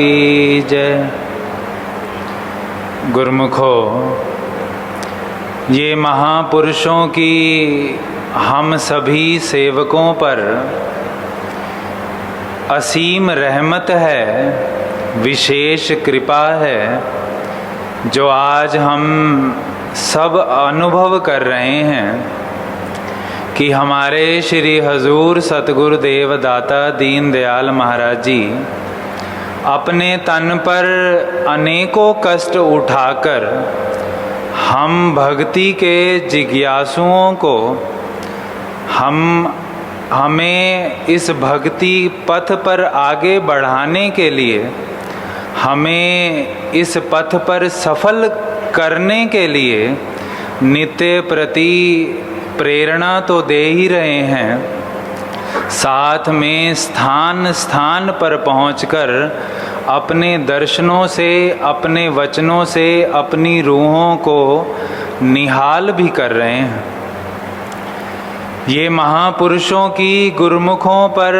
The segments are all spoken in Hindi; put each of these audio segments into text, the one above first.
जय। गुरुमुखो, ये महापुरुषों की हम सभी सेवकों पर असीम रहमत है, विशेष कृपा है, जो आज हम सब अनुभव कर रहे हैं कि हमारे श्री हजूर सतगुरुदेव दाता दीन दयाल महाराज जी अपने तन पर अनेकों कष्ट उठाकर हम भक्ति के जिज्ञासुओं को हमें इस भक्ति पथ पर आगे बढ़ाने के लिए, हमें इस पथ पर सफल करने के लिए नित्य प्रति प्रेरणा तो दे ही रहे हैं, साथ में स्थान स्थान पर पहुंचकर अपने दर्शनों से, अपने वचनों से अपनी रूहों को निहाल भी कर रहे हैं। ये महापुरुषों की गुरुमुखों पर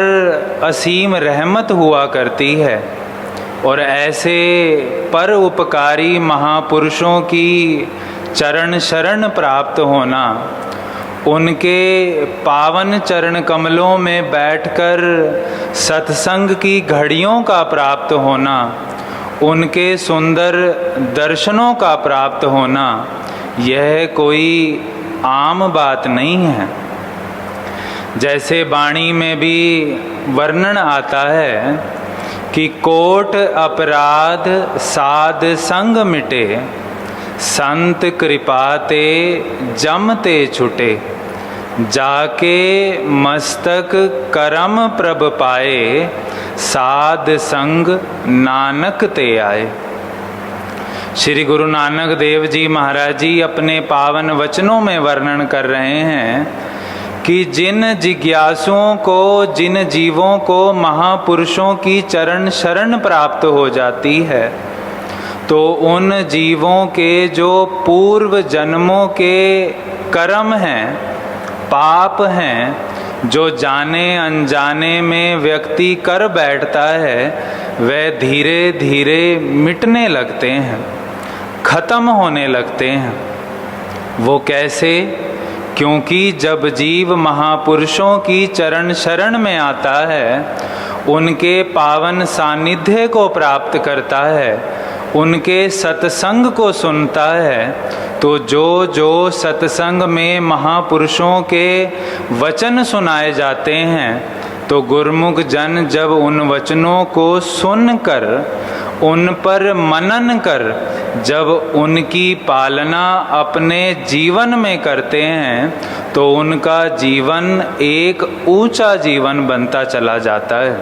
असीम रहमत हुआ करती है और ऐसे पर उपकारी महापुरुषों की चरण शरण प्राप्त होना, उनके पावन चरण कमलों में बैठकर सत्संग की घड़ियों का प्राप्त होना, उनके सुंदर दर्शनों का प्राप्त होना, यह कोई आम बात नहीं है। जैसे वाणी में भी वर्णन आता है कि कोट अपराध साध संग मिटे, संत कृपाते जमते छुटे, जाके मस्तक करम प्रभ पाए, साध संग नानक ते आए। श्री गुरु नानक देव जी महाराज जी अपने पावन वचनों में वर्णन कर रहे हैं कि जिन जिज्ञासुओं को, जिन जीवों को महापुरुषों की चरण शरण प्राप्त हो जाती है, तो उन जीवों के जो पूर्व जन्मों के कर्म हैं, पाप हैं, जो जाने अनजाने में व्यक्ति कर बैठता है, वह धीरे धीरे मिटने लगते हैं, खत्म होने लगते हैं। वो कैसे? क्योंकि जब जीव महापुरुषों की चरण शरण में आता है, उनके पावन सानिध्य को प्राप्त करता है, उनके सत्संग को सुनता है, तो जो जो सत्संग में महापुरुषों के वचन सुनाए जाते हैं, तो गुरुमुख जन जब उन वचनों को सुनकर, उन पर मनन कर, जब उनकी पालना अपने जीवन में करते हैं, तो उनका जीवन एक ऊंचा जीवन बनता चला जाता है।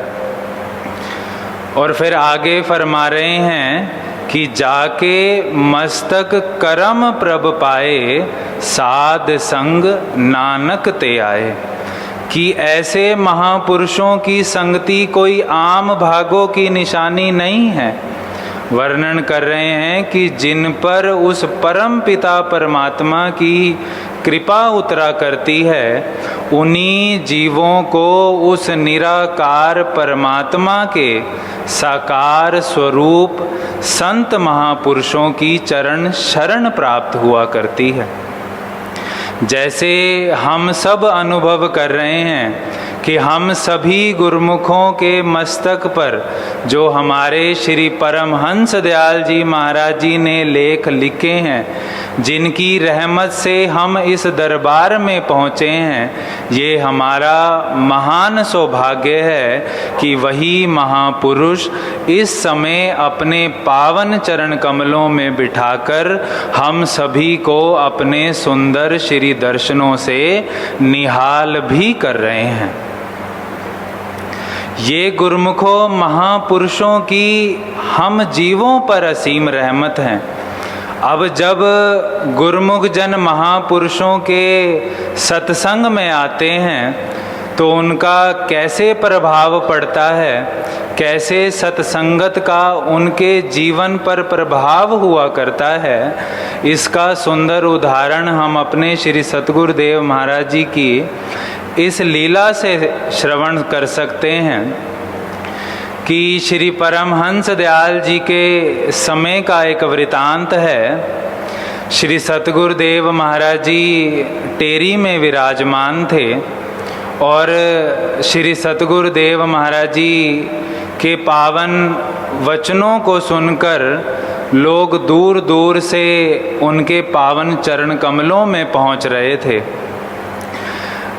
और फिर आगे फरमा रहे हैं कि जाके मस्तक करम प्रभ पाए, साध संग नानक ते आए। कि ऐसे महापुरुषों की संगति कोई आम भागों की निशानी नहीं है। वर्णन कर रहे हैं कि जिन पर उस परम पिता परमात्मा की कृपा उतरा करती है, उन्हीं जीवों को उस निराकार परमात्मा के साकार स्वरूप संत महापुरुषों की चरण शरण प्राप्त हुआ करती है। जैसे हम सब अनुभव कर रहे हैं कि हम सभी गुरुमुखों के मस्तक पर जो हमारे श्री परमहंस दयाल जी महाराज जी ने लेख लिखे हैं, जिनकी रहमत से हम इस दरबार में पहुँचे हैं, ये हमारा महान सौभाग्य है कि वही महापुरुष इस समय अपने पावन चरण कमलों में बिठाकर हम सभी को अपने सुंदर श्री दर्शनों से निहाल भी कर रहे हैं। ये गुरुमुखों महापुरुषों की हम जीवों पर असीम रहमत है। अब जब गुरुमुख जन महापुरुषों के सत्संग में आते हैं, तो उनका कैसे प्रभाव पड़ता है, कैसे सत्संगत का उनके जीवन पर प्रभाव हुआ करता है, इसका सुंदर उदाहरण हम अपने श्री सतगुरुदेव महाराज जी की इस लीला से श्रवण कर सकते हैं कि श्री परमहंस दयाल जी के समय का एक वृतांत है। श्री सतगुरुदेव महाराज जी टेरी में विराजमान थे और श्री सतगुरुदेव महाराज जी के पावन वचनों को सुनकर लोग दूर दूर से उनके पावन चरण कमलों में पहुंच रहे थे।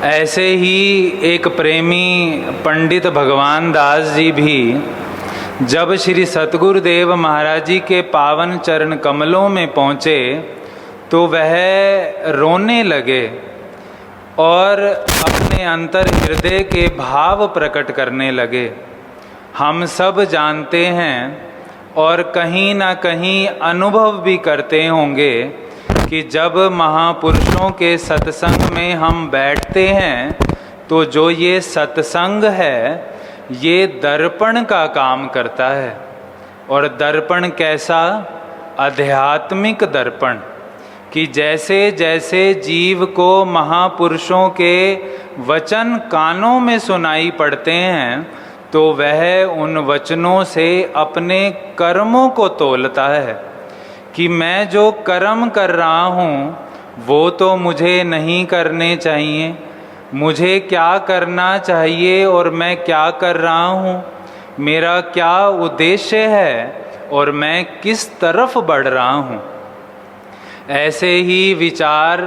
ऐसे ही एक प्रेमी पंडित भगवान दास जी भी जब श्री सतगुरुदेव महाराज जी के पावन चरण कमलों में पहुँचे तो वह रोने लगे और अपने अंतर हृदय के भाव प्रकट करने लगे। हम सब जानते हैं और कहीं ना कहीं अनुभव भी करते होंगे कि जब महापुरुषों के सत्संग में हम बैठते हैं तो जो ये सत्संग है ये दर्पण का काम करता है। और दर्पण कैसा? आध्यात्मिक दर्पण, कि जैसे जैसे जीव को महापुरुषों के वचन कानों में सुनाई पड़ते हैं तो वह उन वचनों से अपने कर्मों को तोलता है कि मैं जो कर्म कर रहा हूँ वो तो मुझे नहीं करने चाहिए, मुझे क्या करना चाहिए और मैं क्या कर रहा हूँ, मेरा क्या उद्देश्य है और मैं किस तरफ बढ़ रहा हूँ। ऐसे ही विचार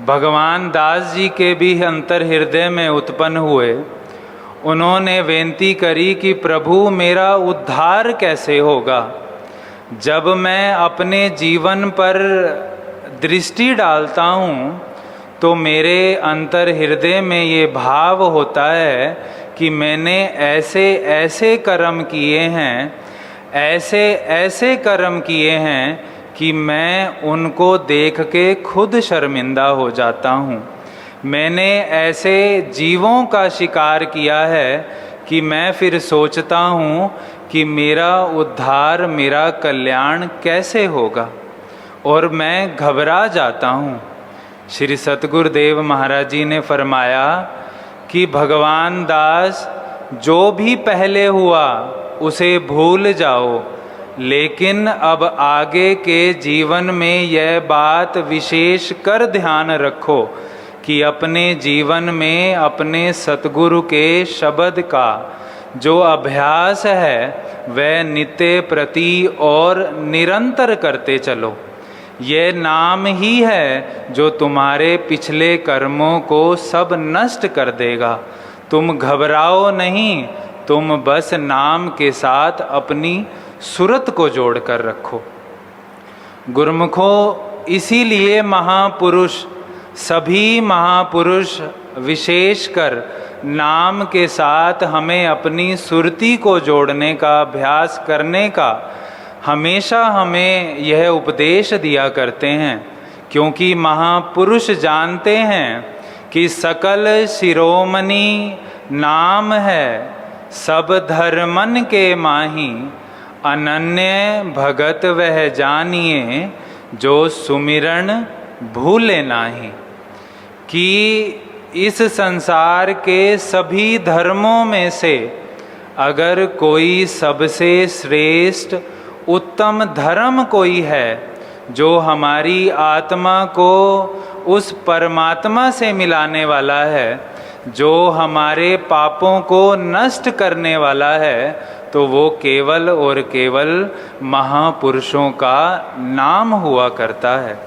भगवान दास जी के भी अंतर हृदय में उत्पन्न हुए। उन्होंने विनती करी कि प्रभु मेरा उद्धार कैसे होगा। जब मैं अपने जीवन पर दृष्टि डालता हूँ तो मेरे अंतर हृदय में ये भाव होता है कि मैंने ऐसे ऐसे कर्म किए हैं, ऐसे ऐसे कर्म किए हैं कि मैं उनको देख के खुद शर्मिंदा हो जाता हूँ। मैंने ऐसे जीवों का शिकार किया है कि मैं फिर सोचता हूँ कि मेरा उद्धार, मेरा कल्याण कैसे होगा और मैं घबरा जाता हूँ। श्री सतगुरुदेव महाराज जी ने फरमाया कि भगवान दास, जो भी पहले हुआ उसे भूल जाओ, लेकिन अब आगे के जीवन में यह बात विशेष कर ध्यान रखो कि अपने जीवन में अपने सतगुरु के शब्द का जो अभ्यास है वह नित्य प्रति और निरंतर करते चलो। यह नाम ही है जो तुम्हारे पिछले कर्मों को सब नष्ट कर देगा। तुम घबराओ नहीं, तुम बस नाम के साथ अपनी सूरत को जोड़ कर रखो। गुरुमुखों, इसीलिए महापुरुष, सभी महापुरुष विशेषकर नाम के साथ हमें अपनी सुरती को जोड़ने का अभ्यास करने का हमेशा हमें यह उपदेश दिया करते हैं, क्योंकि महापुरुष जानते हैं कि सकल शिरोमणि नाम है, सब धर्मन के माही, अनन्य भगत वह जानिए, जो सुमिरन भूले नाही। कि इस संसार के सभी धर्मों में से अगर कोई सबसे श्रेष्ठ उत्तम धर्म कोई है जो हमारी आत्मा को उस परमात्मा से मिलाने वाला है, जो हमारे पापों को नष्ट करने वाला है, तो वो केवल और केवल महापुरुषों का नाम हुआ करता है।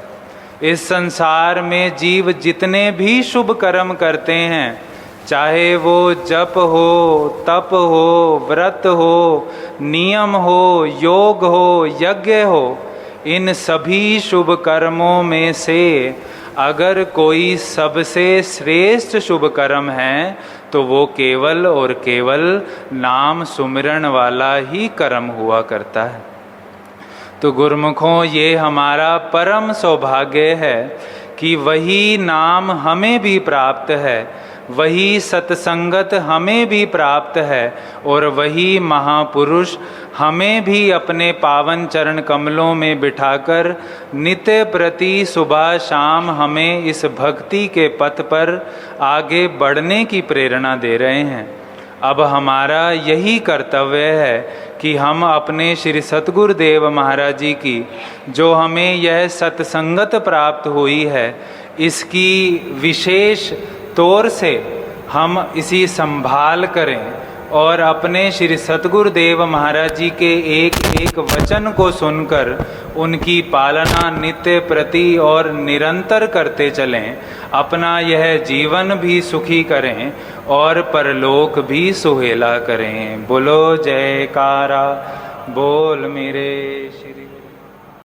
इस संसार में जीव जितने भी शुभ कर्म करते हैं, चाहे वो जप हो, तप हो, व्रत हो, नियम हो, योग हो, यज्ञ हो, इन सभी शुभ कर्मों में से अगर कोई सबसे श्रेष्ठ शुभ कर्म है तो वो केवल और केवल नाम सुमिरन वाला ही कर्म हुआ करता है। तो गुरुमुखों, ये हमारा परम सौभाग्य है कि वही नाम हमें भी प्राप्त है, वही सत्संगत हमें भी प्राप्त है और वही महापुरुष हमें भी अपने पावन चरण कमलों में बिठाकर नित्य प्रति सुबह शाम हमें इस भक्ति के पथ पर आगे बढ़ने की प्रेरणा दे रहे हैं। अब हमारा यही कर्तव्य है कि हम अपने श्री सतगुरुदेव महाराज जी की जो हमें यह सत्संगत प्राप्त हुई है, इसकी विशेष तौर से हम इसी संभाल करें और अपने श्री सतगुरुदेव महाराज जी के एक एक वचन को सुनकर उनकी पालना नित्य प्रति और निरंतर करते चलें। अपना यह जीवन भी सुखी करें और परलोक भी सुहेला करें। बोलो जयकारा, बोल मेरे श्री